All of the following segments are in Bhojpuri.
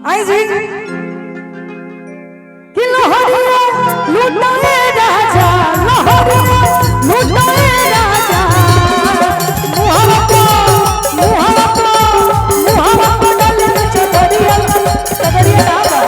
आई जी कि लहरिया लुटाए राजा लहरिया लुटाए राजा मुहावा को डाले चदरिया डाला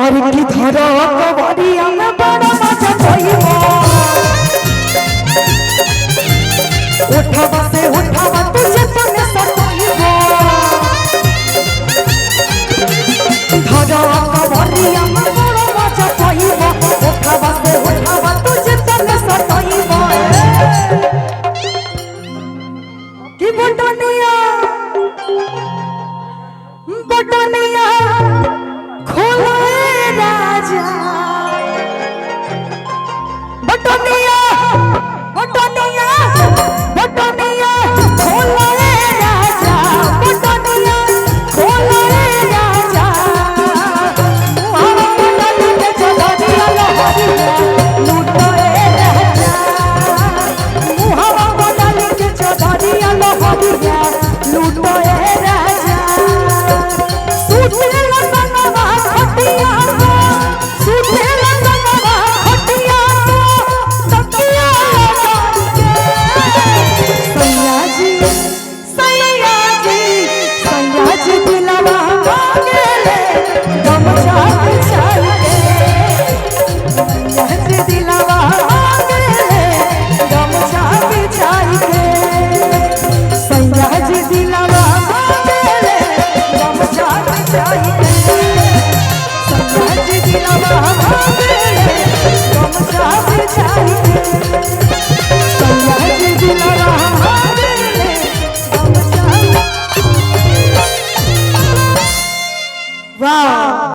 और की धरो कबरिया में बड़ा मजा कोइबो उठावा से उठावा तुझे तने सताइबो धरो कबरिया में बड़ा मजा कोइबो उठावा से उठावा तुझे तने सताइबो की बटनिया खोलो राजा बटनिया बटनिया बटनिया खोलो राजा बटनिया खोलो राजा मुहावा को डाले के चदरिया लहरिया लूटो राजा मुहावा को डाले के चदरिया लहरिया लूटो राजा सूते लगनवा खटिया सूते लगनवा खटिया तकिया सैया जी दिलवा मांगेले गमछा बिछाई के सैया जी दिलवा मांगेले गमछा बिछाई के सैया जी दिलवा मांगेले गमछा बिछाई के सैया जी दिलवा मांगेले गमछा बिछाई के सैया जी दिलवा मांगेले गमछा वाह।